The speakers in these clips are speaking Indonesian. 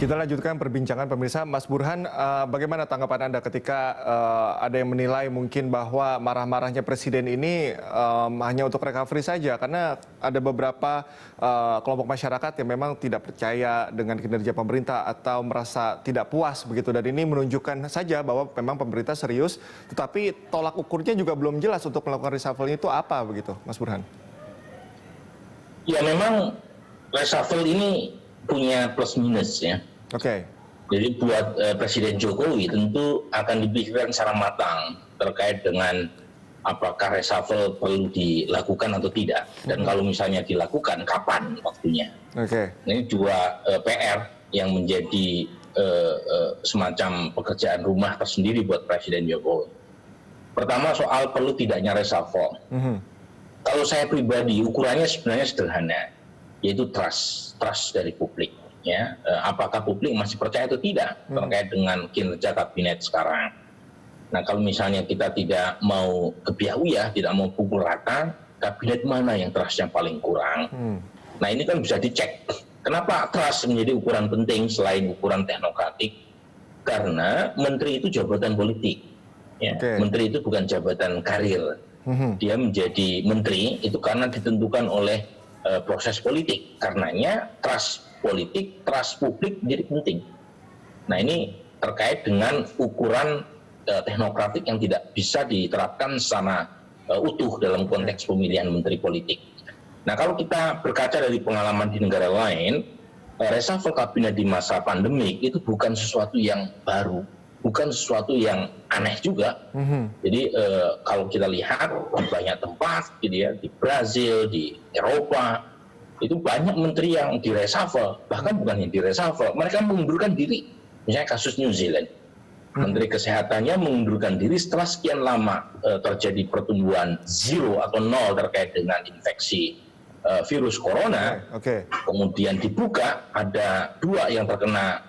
Kita lanjutkan perbincangan pemirsa. Mas Burhan, bagaimana tanggapan Anda ketika ada yang menilai mungkin bahwa marah-marahnya Presiden ini hanya untuk recovery saja, karena ada beberapa kelompok masyarakat yang memang tidak percaya dengan kinerja pemerintah atau merasa tidak puas begitu, dan ini menunjukkan saja bahwa memang pemerintah serius, tetapi tolak ukurnya juga belum jelas untuk melakukan reshuffle itu apa begitu, Mas Burhan? Ya memang reshuffle ini punya plus minus ya. Oke. Jadi buat Presiden Jokowi tentu akan dipikirkan secara matang terkait dengan apakah reshuffle perlu dilakukan atau tidak. Dan kalau misalnya dilakukan, kapan waktunya. Oke. Ini dua PR yang menjadi semacam pekerjaan rumah tersendiri buat Presiden Jokowi. Pertama, soal perlu tidaknya reshuffle. Kalau saya pribadi, ukurannya sebenarnya sederhana, yaitu trust dari publik. Ya, apakah publik masih percaya atau tidak terkait dengan kinerja kabinet sekarang. Nah, kalau misalnya kita tidak mau kebiahuyah, tidak mau pukul rata, kabinet mana yang trustnya paling kurang. Nah, ini kan bisa dicek. Kenapa trust menjadi ukuran penting selain ukuran teknokratik? Karena menteri itu jabatan politik. Ya. Menteri itu bukan jabatan karir. Dia menjadi menteri itu karena ditentukan oleh proses politik. Karenanya trust politik, trust publik menjadi penting. Nah, ini terkait dengan ukuran teknokratik yang tidak bisa diterapkan secara utuh dalam konteks pemilihan menteri politik. Nah, kalau kita berkaca dari pengalaman di negara lain, reshuffle kabinet di masa pandemik itu bukan sesuatu yang baru, bukan sesuatu yang aneh juga. Jadi kalau kita lihat di banyak tempat, gitu ya, di Brazil, di Eropa, itu banyak menteri yang direshuffle, bahkan bukan yang direshuffle, mereka mengundurkan diri. Misalnya kasus New Zealand, menteri kesehatannya mengundurkan diri setelah sekian lama terjadi pertumbuhan zero atau nol terkait dengan infeksi virus corona. Kemudian dibuka, ada 2 yang terkena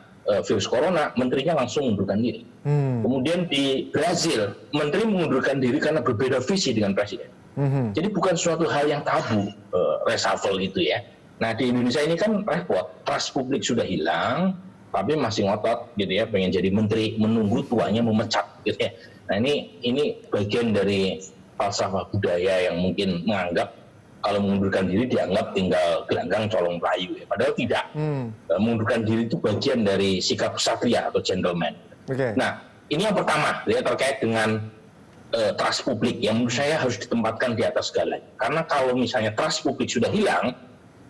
virus corona, menterinya langsung mengundurkan diri. Kemudian di Brazil, menteri mengundurkan diri karena berbeda visi dengan presiden. Jadi bukan suatu hal yang tabu reshuffle itu ya. Nah, di Indonesia ini kan repot, trust publik sudah hilang, tapi masih ngotot gitu ya, pengen jadi menteri, menunggu tuanya memecat gitu ya. Nah, ini bagian dari falsafah budaya yang mungkin menganggap kalau mengundurkan diri dianggap tinggal gelanggang colong Melayu ya. Padahal tidak. Mengundurkan diri itu bagian dari sikap ksatria atau gentleman. Nah, ini yang pertama ya, terkait dengan trust publik yang menurut saya harus ditempatkan di atas segalanya. Karena kalau misalnya trust publik sudah hilang,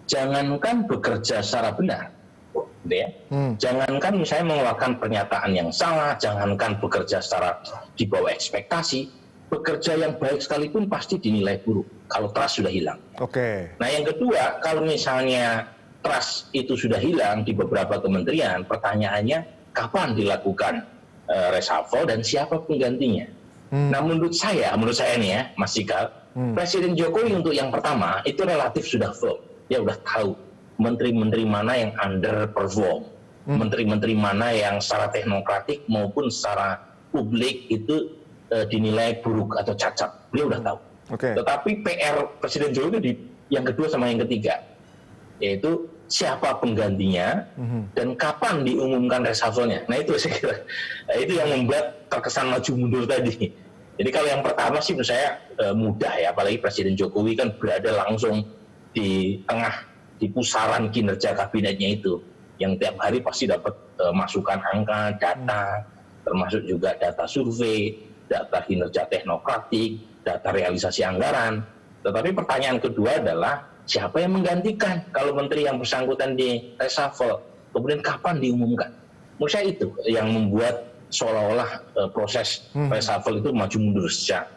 jangankan bekerja secara benar, gitu ya. Jangankan misalnya mengeluarkan pernyataan yang salah, jangankan bekerja secara di bawah ekspektasi, bekerja yang baik sekalipun pasti dinilai buruk kalau trust sudah hilang. Nah, yang kedua, kalau misalnya trust itu sudah hilang di beberapa kementerian, pertanyaannya kapan dilakukan reshuffle dan siapa penggantinya? Nah, menurut saya nih ya, Mas Sikal, Presiden Jokowi untuk yang pertama itu relatif sudah firm. Dia udah tahu menteri-menteri mana yang underperform, menteri-menteri mana yang secara teknokratik maupun secara publik itu dinilai buruk atau cacat. Dia udah tahu. Tetapi PR Presiden Jokowi itu yang kedua sama yang ketiga, yaitu siapa penggantinya dan kapan diumumkan reshuffle-nya. Nah, itu saya kira itu yang membuat terkesan maju mundur tadi. Jadi kalau yang pertama sih menurut saya mudah ya, apalagi Presiden Jokowi kan berada langsung di tengah, di pusaran kinerja kabinetnya itu, yang tiap hari pasti dapat masukan angka, data, termasuk juga data survei, data kinerja teknokratik, data realisasi anggaran. Tetapi pertanyaan kedua adalah siapa yang menggantikan kalau menteri yang bersangkutan di reshuffle, kemudian kapan diumumkan? Menurut saya itu yang membuat seolah-olah proses reshuffle itu maju mundur sejak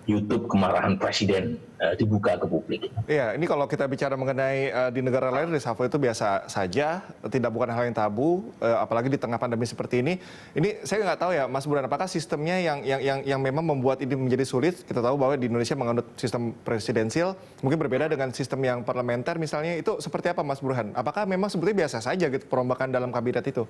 YouTube kemarahan presiden dibuka ke publik. Iya, ini kalau kita bicara mengenai di negara lain reshuffle itu biasa saja, bukan hal yang tabu, apalagi di tengah pandemi seperti ini. Ini saya nggak tahu ya, Mas Burhan, apakah sistemnya yang memang membuat ini menjadi sulit? Kita tahu bahwa di Indonesia menganut sistem presidensial, mungkin berbeda dengan sistem yang parlementer misalnya. Itu seperti apa, Mas Burhan? Apakah memang sebetulnya biasa saja gitu perombakan dalam kabinet itu?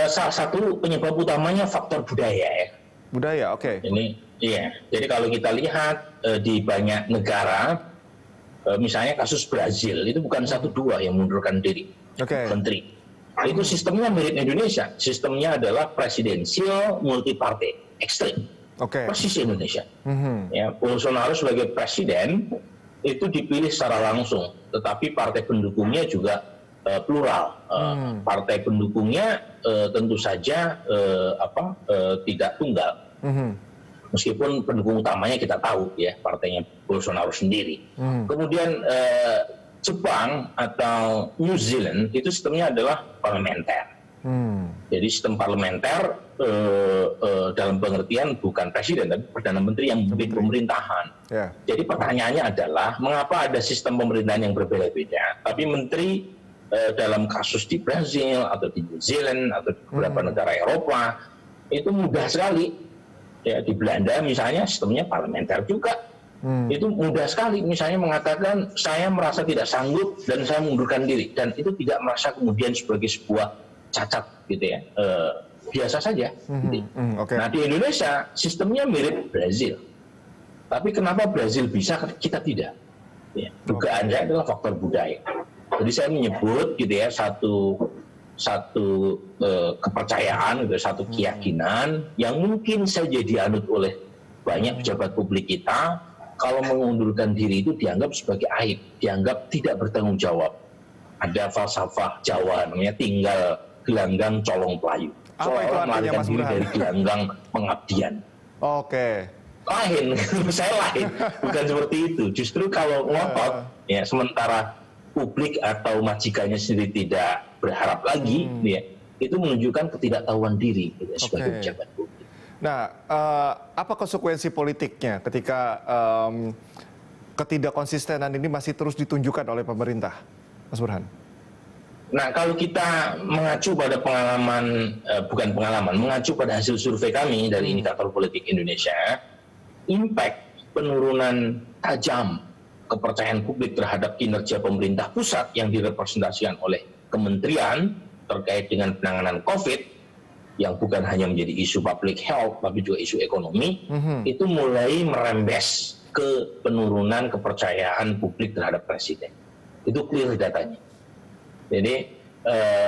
Salah satu penyebab utamanya faktor budaya ya. Budaya, oke. Ini iya. Jadi kalau kita lihat di banyak negara, misalnya kasus Brazil itu bukan 1-2 yang mundurkan diri, Oke. menteri. Itu sistemnya mirip Indonesia. Sistemnya adalah presidensial multipartai ekstrim. Oke. Persis Indonesia. Ya, Bolsonaro sebagai presiden itu dipilih secara langsung, tetapi partai pendukungnya juga plural. Partai pendukungnya tentu saja tidak tunggal. Meskipun pendukung utamanya kita tahu ya, partainya Bolsonaro sendiri. Kemudian Jepang atau New Zealand itu sistemnya adalah parlementer. Jadi sistem parlementer dalam pengertian bukan presiden tapi perdana menteri yang memimpin pemerintahan. Yeah. Jadi pertanyaannya adalah mengapa ada sistem pemerintahan yang berbeda-beda, tapi menteri dalam kasus di Brazil atau di New Zealand atau di beberapa negara Eropa itu mudah sekali. Ya, di Belanda misalnya sistemnya parlementer juga. Itu mudah sekali, misalnya mengatakan saya merasa tidak sanggup dan saya mundurkan diri, dan itu tidak merasa kemudian sebagai sebuah cacat gitu ya, biasa saja. Okay. Nah di Indonesia sistemnya mirip Brazil, tapi kenapa Brazil bisa kita tidak? Ya, dugaan saya adalah faktor budaya. Jadi saya menyebut gitu ya satu kepercayaan, gitu, satu keyakinan yang mungkin saja dianut oleh banyak pejabat publik kita. Kalau mengundurkan diri itu dianggap sebagai aib, dianggap tidak bertanggung jawab. Ada falsafah Jawa namanya tinggal gelanggang colong pelayu. Apa itu artinya, melarikan Mas diri Burhan? dari gelanggang pengabdian. Oke. Lain, saya lain, bukan seperti itu. Justru kalau ngotot, ya sementara publik atau majikannya sendiri tidak berharap lagi, ya, itu menunjukkan ketidaktahuan diri gitu, sebagai pejabat publik. Nah, apa konsekuensi politiknya ketika ketidakkonsistenan ini masih terus ditunjukkan oleh pemerintah, Mas Burhan? Nah, kalau kita mengacu pada mengacu pada hasil survei kami dari Indikator Politik Indonesia, impact penurunan tajam kepercayaan publik terhadap kinerja pemerintah pusat yang direpresentasikan oleh kementerian terkait dengan penanganan COVID, yang bukan hanya menjadi isu public health, tapi juga isu ekonomi, itu mulai merembes ke penurunan kepercayaan publik terhadap presiden. Itu clear datanya. Jadi,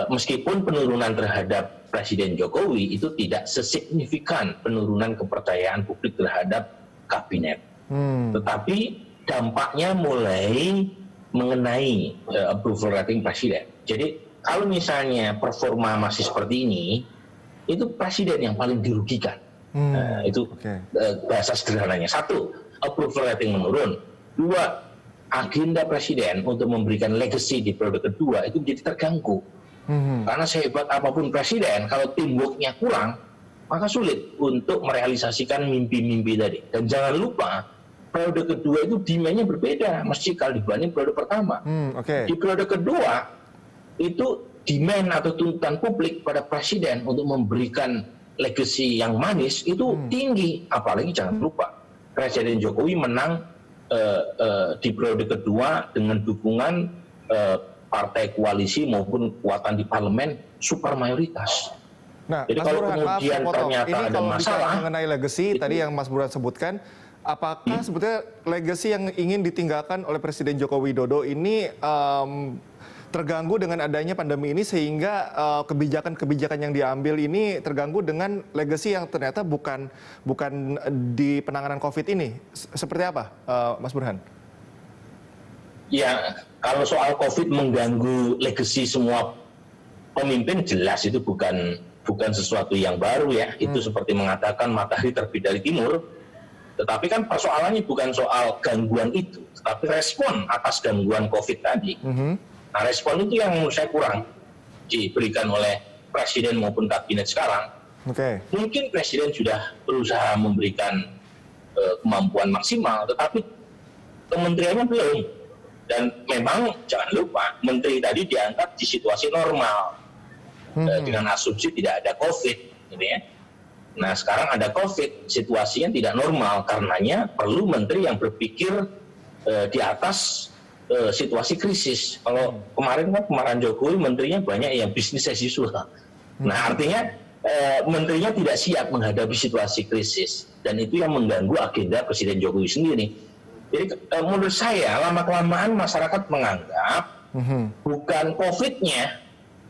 meskipun penurunan terhadap Presiden Jokowi itu tidak sesignifikan penurunan kepercayaan publik terhadap kabinet. Tetapi dampaknya mulai mengenai approval rating presiden. Jadi, kalau misalnya performa masih seperti ini, itu presiden yang paling dirugikan. Itu bahasa sederhananya. Satu, approval rating menurun. Dua, agenda presiden untuk memberikan legacy di periode kedua itu menjadi terganggu. Karena sehebat apapun presiden, kalau teamworknya kurang, maka sulit untuk merealisasikan mimpi-mimpi tadi. Dan jangan lupa, periode kedua itu demand-nya berbeda, mesti kalau dibanding periode pertama. Di periode kedua, itu demand atau tuntutan publik pada presiden untuk memberikan legacy yang manis itu tinggi. Apalagi jangan lupa, Presiden Jokowi menang di periode kedua dengan dukungan partai koalisi maupun kekuatan di parlemen super mayoritas. Nah, jadi Mas kalau Burhan, kemudian ternyata ini ada masalah mengenai legacy tadi yang Mas Burhan sebutkan, apakah sebetulnya legacy yang ingin ditinggalkan oleh Presiden Joko Widodo ini terganggu dengan adanya pandemi ini, sehingga kebijakan-kebijakan yang diambil ini terganggu dengan legacy yang ternyata bukan di penanganan COVID ini? Seperti apa, Mas Burhan? Ya, kalau soal COVID mengganggu legacy semua pemimpin, jelas itu bukan sesuatu yang baru ya. Itu seperti mengatakan matahari terbit dari timur. Tetapi kan persoalannya bukan soal gangguan itu, tetapi respon atas gangguan COVID tadi. Nah, respon itu yang menurut saya kurang diberikan oleh presiden maupun kabinet sekarang. Mungkin presiden sudah berusaha memberikan kemampuan maksimal, tetapi kementeriannya belum. Dan memang jangan lupa, menteri tadi diangkat di situasi normal, dengan asumsi tidak ada COVID, gitu ya. Nah, sekarang ada COVID, situasinya tidak normal, karenanya perlu menteri yang berpikir di atas situasi krisis. Kalau kemarin Jokowi menterinya banyak yang bisnis as usual. Nah, artinya menterinya tidak siap menghadapi situasi krisis, dan itu yang mengganggu agenda Presiden Jokowi sendiri. Jadi menurut saya lama-kelamaan masyarakat menganggap Bukan COVID-nya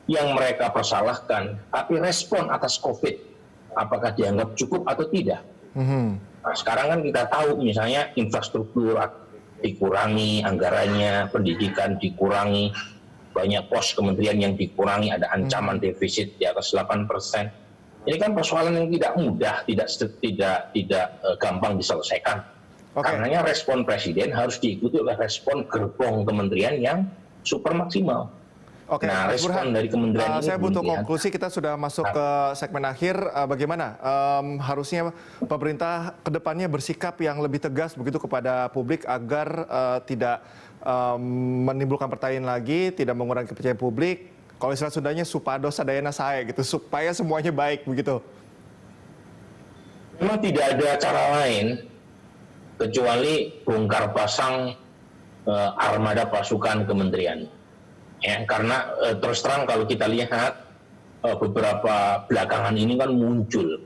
yang mereka persalahkan, tapi respon atas COVID. Apakah dianggap cukup atau tidak? Nah, sekarang kan kita tahu misalnya infrastruktur dikurangi, anggarannya, pendidikan dikurangi, banyak pos kementerian yang dikurangi, ada ancaman defisit di atas 8%. Ini kan persoalan yang tidak mudah, tidak gampang diselesaikan. Karenanya respon presiden harus diikuti oleh respon gerbong kementerian yang super maksimal. Nah, Mas Burhan, respon dari kementerian ini saya butuh belum konklusi. Kita sudah masuk ke segmen akhir. Bagaimana harusnya pemerintah ke depannya bersikap yang lebih tegas begitu kepada publik agar tidak menimbulkan pertanyaan lagi, tidak mengurangi kepercayaan publik. Kalau istilah Sundanya supado sadayana sae gitu, supaya semuanya baik begitu. Memang tidak ada cara lain kecuali bongkar pasang armada pasukan kementerian. Ya, karena terus terang kalau kita lihat beberapa belakangan ini kan muncul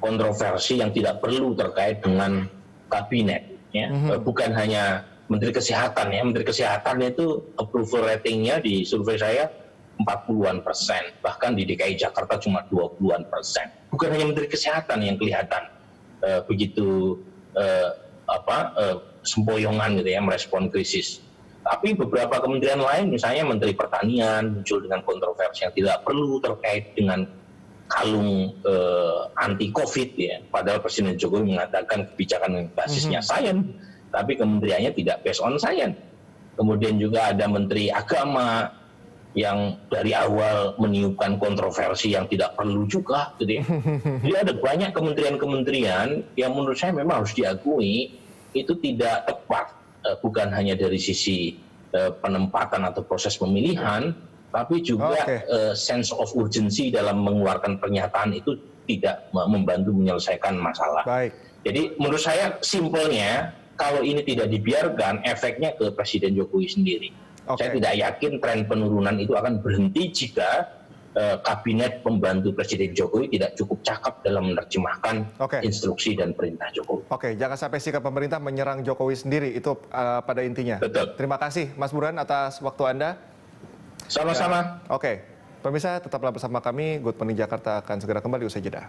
kontroversi yang tidak perlu terkait dengan kabinet. Ya. Bukan hanya Menteri Kesehatan ya, Menteri Kesehatan itu approval ratingnya di survei saya 40-an persen, bahkan di DKI Jakarta cuma 20-an persen. Bukan hanya Menteri Kesehatan yang kelihatan begitu sempoyongan gitu ya merespon krisis. Tapi beberapa kementerian lain, misalnya Menteri Pertanian muncul dengan kontroversi yang tidak perlu terkait dengan kalung anti COVID ya. Padahal Presiden Jokowi mengatakan kebijakan basisnya sains, tapi kementeriannya tidak based on science. Kemudian juga ada Menteri Agama yang dari awal meniupkan kontroversi yang tidak perlu juga, gitu ya. Jadi ada banyak kementerian-kementerian yang menurut saya memang harus diakui itu tidak tepat. Bukan hanya dari sisi penempatan atau proses pemilihan, tapi juga sense of urgency dalam mengeluarkan pernyataan itu tidak membantu menyelesaikan masalah. Baik. Jadi menurut saya simpelnya, kalau ini tidak dibiarkan, efeknya ke Presiden Jokowi sendiri. Saya tidak yakin tren penurunan itu akan berhenti jika kabinet pembantu Presiden Jokowi tidak cukup cakap dalam menerjemahkan instruksi dan perintah Jokowi. Jangan sampai sikap pemerintah menyerang Jokowi sendiri, itu pada intinya. Betul. Terima kasih Mas Burhan atas waktu Anda. Sama-sama. Pemirsa tetaplah bersama kami, Good Morning Jakarta akan segera kembali usai jeda.